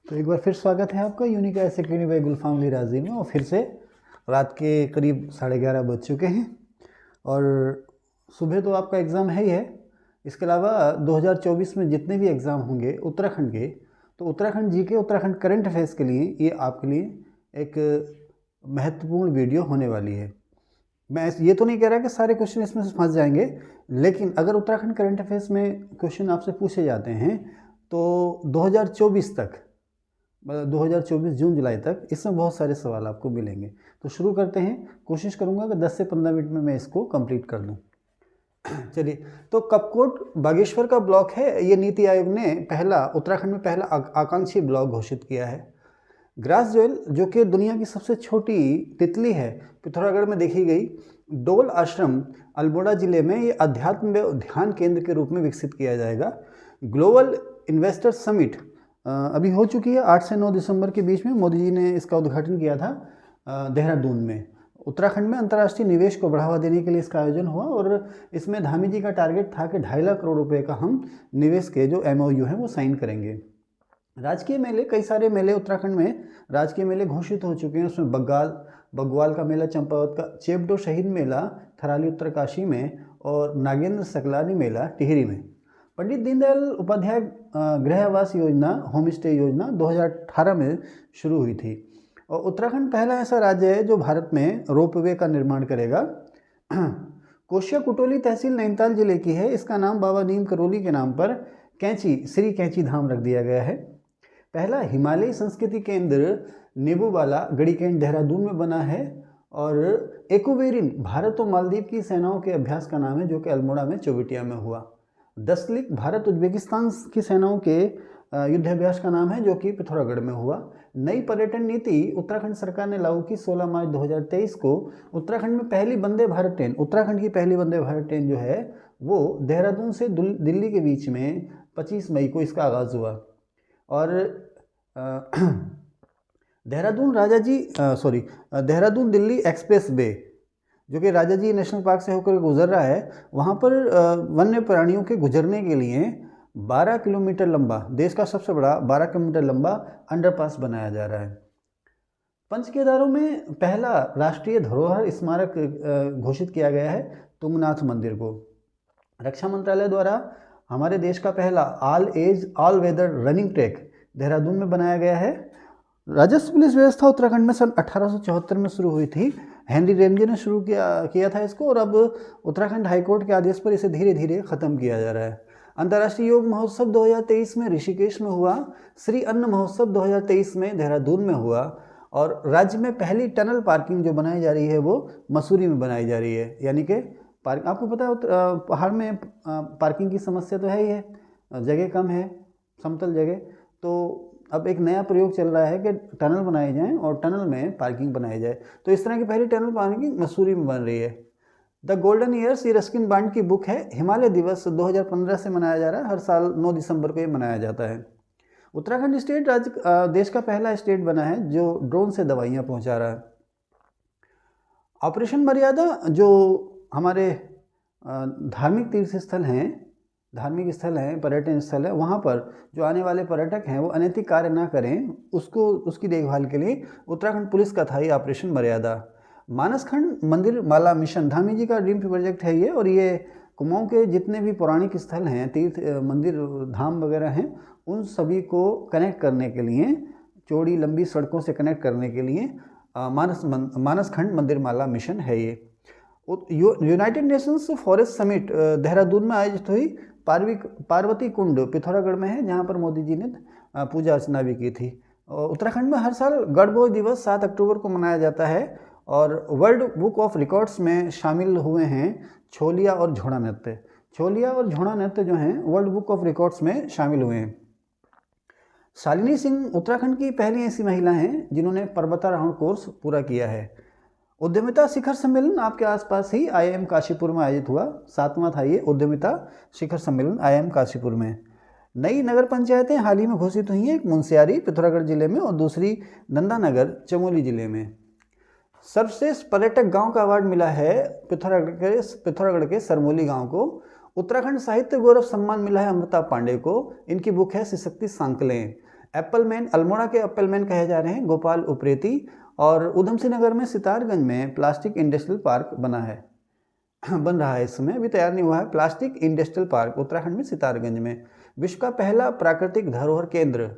तो एक बार फिर स्वागत है आपका यूनिक ऐसे क्लिनिक बाई गुलफाम अली राजी में। और फिर से रात के करीब 11:30 बज चुके हैं और सुबह तो आपका एग्ज़ाम है ही है। इसके अलावा 2024 में जितने भी एग्ज़ाम होंगे उत्तराखंड के, तो Uttarakhand GK, Uttarakhand current affairs के लिए ये आपके लिए एक महत्वपूर्ण वीडियो होने वाली है। मैं ये तो नहीं कह रहा कि सारे क्वेश्चन इसमें से फंस जाएंगे, लेकिन अगर उत्तराखंड करंट अफेयर्स में क्वेश्चन आपसे पूछे जाते हैं तो 2024 तक, मतलब 2024 जून जुलाई तक इसमें बहुत सारे सवाल आपको मिलेंगे। तो शुरू करते हैं। कोशिश करूंगा कि 10 से 15 मिनट में मैं इसको कंप्लीट कर दूं। चलिए, तो कपकोट बागेश्वर का ब्लॉक है। ये नीति आयोग ने उत्तराखंड में पहला आकांक्षी ब्लॉक घोषित किया है। ग्रास जोयल, जो कि दुनिया की सबसे छोटी तितली है, पिथौरागढ़ में देखी गई। डोल आश्रम अल्मोड़ा जिले में ये अध्यात्म व ध्यान केंद्र के रूप में विकसित किया जाएगा। ग्लोबल इन्वेस्टर समिट अभी हो चुकी है। 8 से 9 दिसंबर के बीच में मोदी जी ने इसका उद्घाटन किया था देहरादून में। उत्तराखंड में अंतर्राष्ट्रीय निवेश को बढ़ावा देने के लिए इसका आयोजन हुआ और इसमें धामी जी का टारगेट था कि 2.5 लाख करोड़ रुपए का हम निवेश के जो MOU है वो साइन करेंगे। राजकीय मेले, कई सारे मेले उत्तराखंड में राजकीय मेले घोषित हो चुके हैं। उसमें बग्वाल का मेला, चंपावत का चेपडो शहीद मेला थराली उत्तरकाशी में, और नागेंद्र सकलानी मेला टिहरी में। पंडित दीनदयाल उपाध्याय गृह आवास योजना, होम स्टे योजना 2018 में शुरू हुई थी। और उत्तराखंड पहला ऐसा राज्य है जो भारत में रोपवे का निर्माण करेगा। कोशिया कुटोली तहसील नैनीताल जिले की है। इसका नाम बाबा नीम करोली के नाम पर श्री कैंची धाम रख दिया गया है। पहला हिमालयी संस्कृति केंद्र नेबूवाला गढ़ीकेंट देहरादून में बना है। और एकोवेरिन भारत और मालदीव की सेनाओं के अभ्यास का नाम है, जो कि अल्मोड़ा में चौबटिया में हुआ। दसलिक भारत उज्बेकिस्तान की सेनाओं के युद्धाभ्यास का नाम है, जो कि पिथौरागढ़ में हुआ। नई पर्यटन नीति उत्तराखंड सरकार ने लागू की 16 मार्च 2023 को। उत्तराखंड में पहली वंदे भारत ट्रेन, उत्तराखंड की पहली वंदे भारत ट्रेन जो है वो देहरादून से दिल्ली के बीच में 25 मई को इसका आगाज़ हुआ। और देहरादून दिल्ली एक्सप्रेस वे, जो कि राजा जी नेशनल पार्क से होकर गुजर रहा है, वहाँ पर वन्य प्राणियों के गुजरने के लिए 12 किलोमीटर लंबा, देश का सबसे बड़ा 12 किलोमीटर लंबा अंडरपास बनाया जा रहा है। पंच केदारों में पहला राष्ट्रीय धरोहर स्मारक घोषित किया गया है, तुंगनाथ मंदिर को। रक्षा मंत्रालय द्वारा हमारे देश का पहला all weather running track Dehradun में बनाया गया है। राजस्व पुलिस व्यवस्था उत्तराखंड में सन 1874 में शुरू हुई थी। हेनरी रेमजे ने शुरू किया था इसको, और अब उत्तराखंड हाईकोर्ट के आदेश पर इसे धीरे धीरे ख़त्म किया जा रहा है। अंतर्राष्ट्रीय योग महोत्सव 2023 में ऋषिकेश में हुआ। श्री अन्न महोत्सव 2023 में देहरादून में हुआ। और राज्य में पहली टनल पार्किंग जो बनाई जा रही है वो मसूरी में बनाई जा रही है। यानी कि आपको पता है पहाड़ में पार्किंग की समस्या तो है ही है, जगह कम है, समतल जगह। तो अब एक नया प्रयोग चल रहा है कि टनल बनाए जाएं और टनल में पार्किंग बनाई जाए। तो इस तरह की पहली टनल पार्किंग मसूरी में बन रही है। द गोल्डन ईयर्स, ये रस्किन बांड की बुक है। हिमालय दिवस 2015 से मनाया जा रहा है। हर साल 9 दिसंबर को ये मनाया जाता है। उत्तराखंड स्टेट देश का पहला स्टेट बना है जो ड्रोन से दवाइयाँ पहुँचा रहा है। ऑपरेशन मर्यादा, जो हमारे धार्मिक तीर्थ स्थल हैं, पर्यटन स्थल है, वहाँ पर जो आने वाले पर्यटक हैं वो अनैतिक कार्य ना करें, उसकी देखभाल के लिए उत्तराखंड पुलिस का था ये ऑपरेशन मर्यादा। मानसखंड मंदिर माला मिशन धामी जी का ड्रीम प्रोजेक्ट है ये। और ये कुमाऊं के जितने भी पौराणिक स्थल हैं, तीर्थ मंदिर धाम वगैरह हैं, उन सभी को कनेक्ट करने के लिए, चौड़ी लंबी सड़कों से कनेक्ट करने के लिए मानसखंड मंदिर माला मिशन है ये। United Nations forest summit Dehradun में आयोजित हुई। पार्वती कुंड पिथौरागढ़ में है, जहाँ पर मोदी जी ने पूजा अर्चना भी की थी। उत्तराखंड में हर साल गढ़बोझ दिवस 7 अक्टूबर को मनाया जाता है। और वर्ल्ड बुक ऑफ रिकॉर्ड्स में शामिल हुए हैं छोलिया और झोड़ा नृत्य जो हैं वर्ल्ड बुक ऑफ रिकॉर्ड्स में शामिल हुए हैं। शालिनी सिंह उत्तराखंड की पहली ऐसी महिला हैं जिन्होंने पर्वतारोहण कोर्स पूरा किया है। उद्यमिता शिखर सम्मेलन आपके आसपास ही IIM काशीपुर में आयोजित हुआ। 7वां था ये उद्यमिता शिखर सम्मेलन IIM काशीपुर में। नई नगर पंचायतें हाल ही में घोषित हुई हैं, एक मुंशियारी पिथौरागढ़ जिले में और दूसरी नंदानगर चमोली जिले में। सर्वश्रेष्ठ पर्यटक गांव का अवार्ड मिला है पिथौरागढ़ के सरमोली गांव को। उत्तराखंड साहित्य गौरव सम्मान मिला है अमृता पांडे को। इनकी बुक है शिशक्ति सांकलें। एप्पलमैन, अल्मोड़ा के एप्पलमैन कहे जा रहे हैं गोपाल उप्रेती। और उधम सिंह नगर में सितारगंज में प्लास्टिक इंडस्ट्रियल पार्क बना है बन रहा है, इस समय अभी तैयार नहीं हुआ है। प्लास्टिक इंडस्ट्रियल पार्क उत्तराखंड में सितारगंज में। विश्व का पहला प्राकृतिक धरोहर केंद्र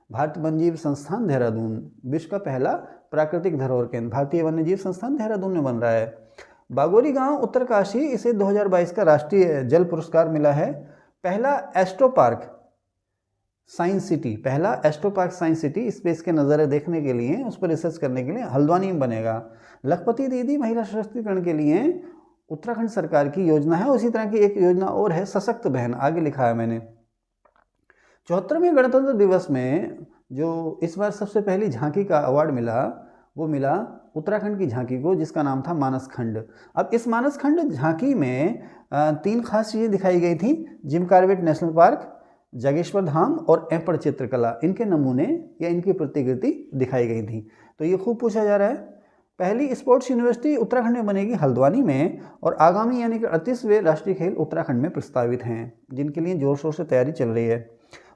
भारतीय वन्यजीव संस्थान देहरादून, विश्व का पहला प्राकृतिक धरोहर केंद्र भारतीय वन्यजीव संस्थान देहरादून में बन रहा है। बागोरी गांव उत्तरकाशी, इसे 2022 का राष्ट्रीय जल पुरस्कार मिला है। पहला एस्ट्रो पार्क साइंस सिटी, पहला astro park science city space के नज़ारे देखने के लिए, उस पर रिसर्च करने के लिए हल्द्वानी में बनेगा। लखपति दीदी महिला सशक्तिकरण के लिए उत्तराखंड सरकार की योजना है। उसी तरह की एक योजना और है सशक्त बहन, आगे लिखा है मैंने। 74वें गणतंत्र दिवस में जो इस बार सबसे पहली झांकी का अवार्ड मिला, वो मिला उत्तराखंड की झांकी को, जिसका नाम था मानस खंड। अब इस मानस खंड झांकी में 3 खास चीज़ें दिखाई गई थी: Jim Corbett National Park, Jageshwar Dham और एम्पर चित्रकला, इनके नमूने या इनकी प्रतिकृति दिखाई गई थी। तो ये खूब पूछा जा रहा है। पहली स्पोर्ट्स यूनिवर्सिटी उत्तराखंड में बनेगी हल्द्वानी में, और आगामी यानी कि 38वें राष्ट्रीय खेल उत्तराखंड में प्रस्तावित हैं, जिनके लिए जोर शोर से तैयारी चल रही है।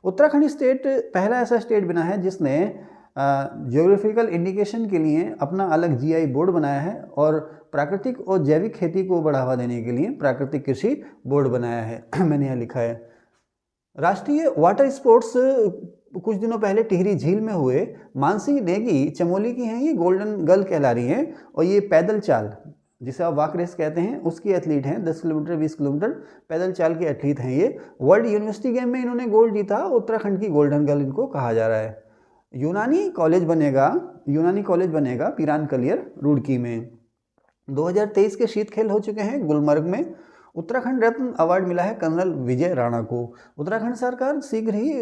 उत्तराखंड स्टेट पहला ऐसा स्टेट बना है जिसने ज्योग्राफिकल इंडिकेशन के लिए अपना अलग जीआई बोर्ड बनाया है, और प्राकृतिक और जैविक खेती को बढ़ावा देने के लिए प्राकृतिक कृषि बोर्ड बनाया है मैंने यहाँ लिखा है। राष्ट्रीय वाटर स्पोर्ट्स कुछ दिनों पहले टिहरी झील में हुए। मानसी नेगी चमोली की हैं, ये गोल्डन गर्ल कहला रही हैं, और ये पैदल चाल जिसे आप वॉक रेस कहते हैं उसकी एथलीट हैं। 10 किलोमीटर 20 किलोमीटर पैदल चाल के एथलीट हैं ये। वर्ल्ड यूनिवर्सिटी गेम में इन्होंने गोल्ड जीता, उत्तराखंड की गोल्डन गर्ल इनको कहा जा रहा है। यूनानी कॉलेज बनेगा पिरान कलियर रुड़की में। 2023 के शीत खेल हो चुके हैं गुलमर्ग में। उत्तराखंड रत्न अवार्ड मिला है कर्नल विजय राणा को। उत्तराखंड सरकार शीघ्र ही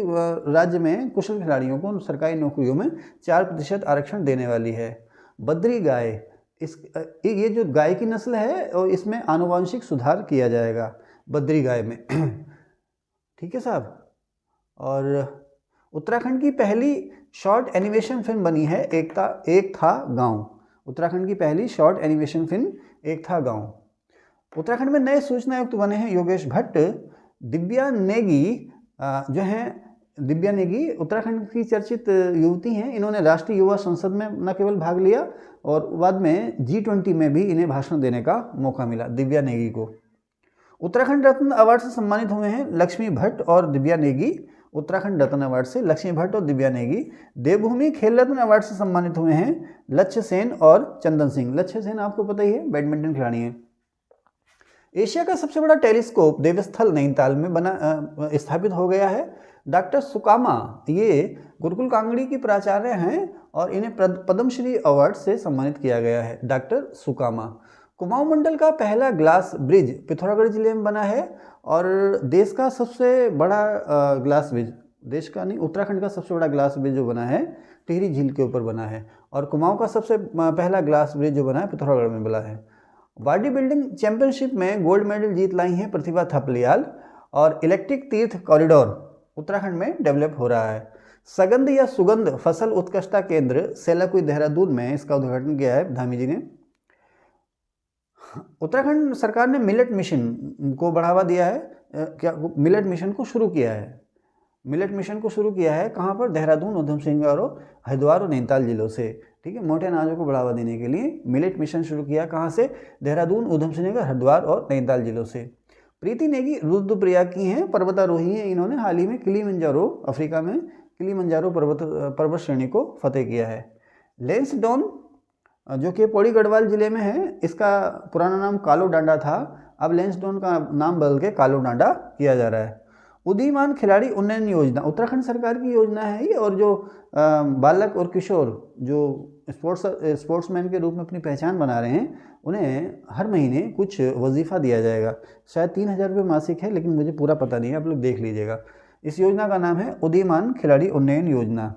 राज्य में कुशल खिलाड़ियों को सरकारी नौकरियों में 4% आरक्षण देने वाली है। बद्री गाय, ये जो गाय की नस्ल है और इसमें आनुवांशिक सुधार किया जाएगा बद्री गाय में ठीक है साहब। और उत्तराखंड की पहली शॉर्ट एनिमेशन फिल्म बनी है एक था गांव। उत्तराखंड की पहली शॉर्ट एनिमेशन फिल्म एक था गांव। उत्तराखंड में नए सूचना आयुक्त बने हैं योगेश भट्ट। दिव्या नेगी जो हैं, दिव्या नेगी उत्तराखंड की चर्चित युवती हैं। इन्होंने राष्ट्रीय युवा संसद में न केवल भाग लिया और बाद में G20 में भी इन्हें भाषण देने का मौका मिला, दिव्या नेगी को। उत्तराखंड रत्न अवार्ड से सम्मानित हुए हैं लक्ष्मी भट्ट और दिव्या नेगी। उत्तराखंड रत्न अवार्ड से लक्ष्मी भट्ट और दिव्या नेगी। देवभूमि खेल रत्न अवार्ड से सम्मानित हुए हैं लक्ष्य सेन और चंदन सिंह। लक्ष्य सेन आपको पता ही है, बैडमिंटन खिलाड़ी हैं। एशिया का सबसे बड़ा टेलीस्कोप देवस्थल नैनीताल में स्थापित हो गया है। डॉक्टर सुकामा ये गुरुकुल कांगड़ी की प्राचार्य हैं और इन्हें पद्मश्री अवार्ड से सम्मानित किया गया है। डॉक्टर सुकामा। कुमाऊं मंडल का पहला ग्लास ब्रिज पिथौरागढ़ जिले में बना है, और देश का सबसे बड़ा ग्लास ब्रिज, देश का नहीं उत्तराखंड का सबसे बड़ा ग्लास ब्रिज जो बना है टिहरी झील के ऊपर बना है, और कुमाऊं का सबसे पहला ग्लास ब्रिज जो बना है पिथौरागढ़ में बना है। बॉडी बिल्डिंग चैंपियनशिप में गोल्ड मेडल जीत लाई हैं प्रतिभा थपलियाल। और इलेक्ट्रिक तीर्थ कॉरिडोर उत्तराखंड में डेवलप हो रहा है। सगंध या सुगंध फसल उत्कृष्टता केंद्र सेलाकुई देहरादून में इसका उद्घाटन किया है धामी जी ने। उत्तराखंड सरकार ने मिलेट मिशन को बढ़ावा दिया है। मिलेट मिशन को शुरू किया है। मिलेट मिशन को शुरू किया है कहाँ पर? देहरादून, उधम सिंह और हरिद्वार और नैनीताल जिलों से। ठीक है, मोटे अनाजों को बढ़ावा देने के लिए मिलेट मिशन शुरू किया। कहाँ से? देहरादून, उधम सिंह, हरिद्वार और नैनीताल जिलों से। प्रीति नेगी रुद्रप्रयाग की हैं, पर्वतारोही हैं। इन्होंने हाल ही में किलीमंजारो, अफ्रीका में किलीमंजारो पर्वत श्रेणी को फतेह किया है। लेंसडॉन जो कि पौड़ी गढ़वाल जिले में है, इसका पुराना नाम कालो डांडा था, अब लेंसडॉन का नाम बदल के कालो डांडा किया जा रहा है। उदीयमान खिलाड़ी उन्नयन योजना उत्तराखंड सरकार की योजना है ये, और जो बालक और किशोर जो स्पोर्ट्समैन के रूप में अपनी पहचान बना रहे हैं, उन्हें हर महीने कुछ वजीफ़ा दिया जाएगा। शायद 3,000 रुपये मासिक है, लेकिन मुझे पूरा पता नहीं है, आप लोग देख लीजिएगा। इस योजना का नाम है उदीयमान खिलाड़ी उन्नयन योजना।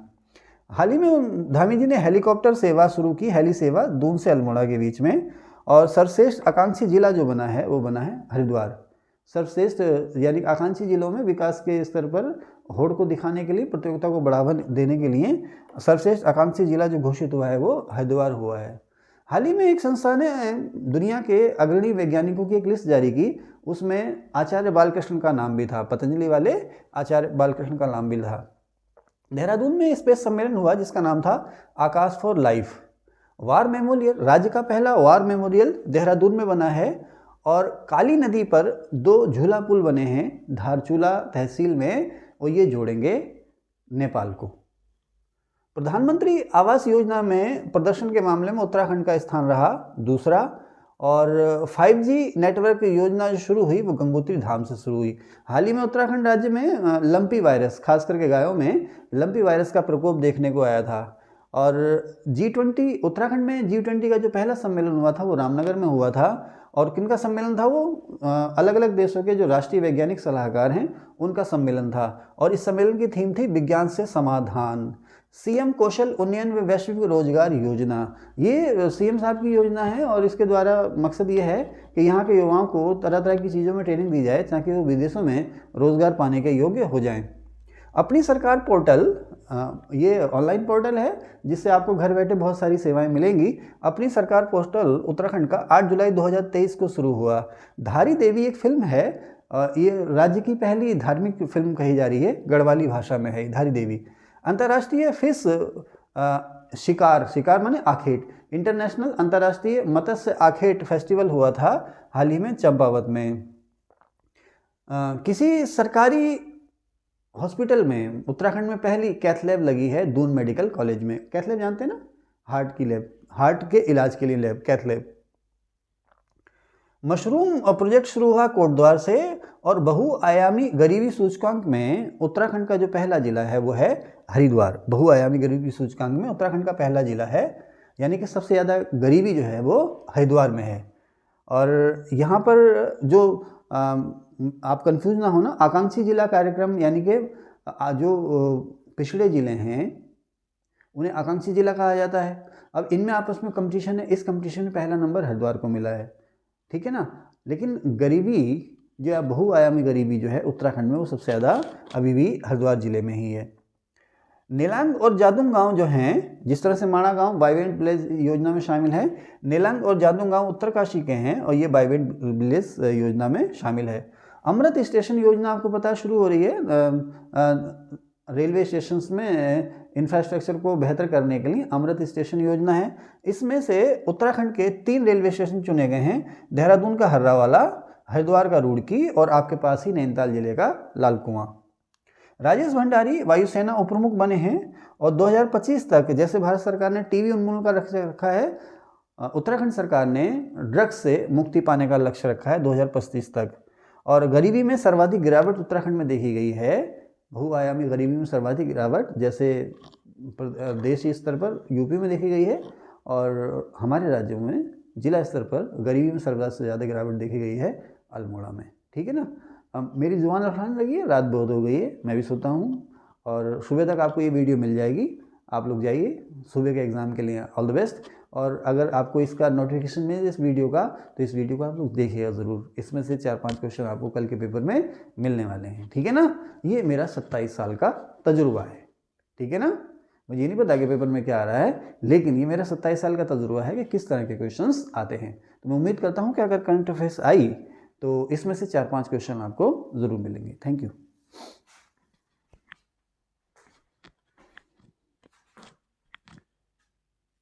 हाल ही में धामी जी ने हेलीकॉप्टर सेवा शुरू की, हेली सेवा दून से अल्मोड़ा के बीच में। और सर्वश्रेष्ठ आकांक्षी जिला जो बना है वो बना है हरिद्वार। सर्वश्रेष्ठ यानी आकांक्षी जिलों में विकास के स्तर पर होड़ को दिखाने के लिए, प्रतियोगिता को बढ़ावा देने के लिए सर्वश्रेष्ठ आकांक्षी जिला जो घोषित हुआ है वो हरिद्वार हुआ है। हाल ही में एक संस्था ने दुनिया के अग्रणी वैज्ञानिकों की एक लिस्ट जारी की, उसमें आचार्य बालकृष्ण का नाम भी था। पतंजलि वाले आचार्य बालकृष्ण का नाम भी था। देहरादून में स्पेस सम्मेलन हुआ जिसका नाम था आकाश फॉर लाइफ। वार मेमोरियल, राज्य का पहला वार मेमोरियल देहरादून में बना है और काली नदी पर 2 झूला पुल बने हैं धारचूला तहसील में, और ये जोड़ेंगे नेपाल को। प्रधानमंत्री आवास योजना में प्रदर्शन के मामले में उत्तराखंड का स्थान रहा दूसरा, और 5G नेटवर्क योजना जो शुरू हुई वो गंगोत्री धाम से शुरू हुई। हाल ही में उत्तराखंड राज्य में लंपी वायरस, खास करके गायों में लंपी वायरस का प्रकोप देखने को आया था। और G20, उत्तराखंड में G20 का जो पहला सम्मेलन हुआ था वो रामनगर में हुआ था। और किनका सम्मेलन था वो? अलग अलग देशों के जो राष्ट्रीय वैज्ञानिक सलाहकार हैं उनका सम्मेलन था। और इस सम्मेलन की थीम थी विज्ञान से समाधान। सीएम कौशल उन्नयन व वैश्विक रोजगार योजना, ये सीएम साहब की योजना है और इसके द्वारा मकसद ये है कि यहाँ के युवाओं को तरह तरह की चीज़ों में ट्रेनिंग दी जाए ताकि वो विदेशों में रोजगार पाने के योग्य हो जाएं। अपनी सरकार पोर्टल, ये ऑनलाइन पोर्टल है जिससे आपको घर बैठे बहुत सारी सेवाएं मिलेंगी। अपनी सरकार पोर्टल उत्तराखंड का 8 जुलाई 2023 को शुरू हुआ। धारी देवी एक फिल्म है, ये राज्य की पहली धार्मिक फिल्म कही जा रही है, गढ़वाली भाषा में है धारी देवी। अंतर्राष्ट्रीय फिश शिकार माने आखेट, इंटरनेशनल अंतर्राष्ट्रीय मत्स्य आखेट फेस्टिवल हुआ था हाल ही में चंपावत में। किसी सरकारी हॉस्पिटल में उत्तराखंड में पहली कैथ लैब लगी है दून मेडिकल कॉलेज में। कैथ लैब जानते हैं ना, हार्ट की लैब, हार्ट के इलाज के लिए lab, cath lab. Mushroom project शुरू हुआ कोटद्वार से, और बहुआयामी गरीबी सूचकांक में उत्तराखंड का जो पहला जिला है वो है हरिद्वार। बहुआयामी गरीबी सूचकांक में उत्तराखंड का पहला जिला है, यानी कि सबसे ज़्यादा गरीबी जो है वो हरिद्वार में है। और यहाँ पर जो आप कंफ्यूज ना हो ना, आकांक्षी जिला कार्यक्रम, यानी कि जो पिछड़े ज़िले हैं उन्हें आकांक्षी जिला कहा जाता है। अब इनमें आपस में कंपटीशन है, इस कंपटीशन में पहला नंबर हरिद्वार को मिला है, ठीक है ना। लेकिन गरीबी जो है, बहुआयामी गरीबी जो है उत्तराखंड में, वो सबसे ज़्यादा अभी भी हरिद्वार जिले में ही है। नेलांग और जादुंग गांव जो हैं, जिस तरह से माणा गांव वाइब्रेंट विलेज योजना में शामिल है, नेलांग और जादुंग गांव उत्तरकाशी के हैं और ये वाइब्रेंट विलेज योजना में शामिल है। अमृत स्टेशन योजना आपको पता है शुरू हो रही है रेलवे स्टेशंस में इंफ्रास्ट्रक्चर को बेहतर करने के लिए अमृत स्टेशन योजना है। इसमें से उत्तराखंड के 3 रेलवे स्टेशन चुने गए हैं, देहरादून का हर्रावाला, हरिद्वार का रुड़की और आपके पास ही नैनीताल जिले का लाल कुआं। राजेश भंडारी वायुसेना उपप्रमुख बने हैं और 2025 तक, जैसे भारत सरकार ने टीबी उन्मूलन का लक्ष्य रखा है, उत्तराखंड सरकार ने ड्रग्स से मुक्ति पाने का लक्ष्य रखा है 2025 तक। और गरीबी में सर्वाधिक गिरावट उत्तराखंड में देखी गई है, बहुआयामी गरीबी में सर्वाधिक गिरावट जैसे देशीय स्तर पर यूपी में देखी गई है, और हमारे राज्यों में जिला स्तर पर गरीबी में सर्वाधिक ज़्यादा गिरावट देखी गई है अल्मोड़ा में, ठीक है ना। अब मेरी जुबान लड़खड़ाने लगी है, रात बहुत हो गई है, मैं भी सोता हूँ, और सुबह तक आपको ये वीडियो मिल जाएगी। आप लोग जाइए सुबह के एग्ज़ाम के लिए, ऑल द बेस्ट। और अगर आपको इसका नोटिफिकेशन मिले इस वीडियो का, तो इस वीडियो को आप लोग देखिएगा ज़रूर। इसमें से 4-5 क्वेश्चन आपको कल के पेपर में मिलने वाले हैं, ठीक है ना। ये मेरा 27 साल का तजुर्बा है, ठीक है ना। मुझे ये नहीं पता कि पेपर में क्या आ रहा है, लेकिन ये मेरा 27 साल का तजुर्बा है कि किस तरह के क्वेश्चंस आते हैं। तो मैं उम्मीद करता हूँ कि अगर करंट अफेयर्स आई तो इसमें से 4-5 क्वेश्चन आपको ज़रूर मिलेंगे। Thank you.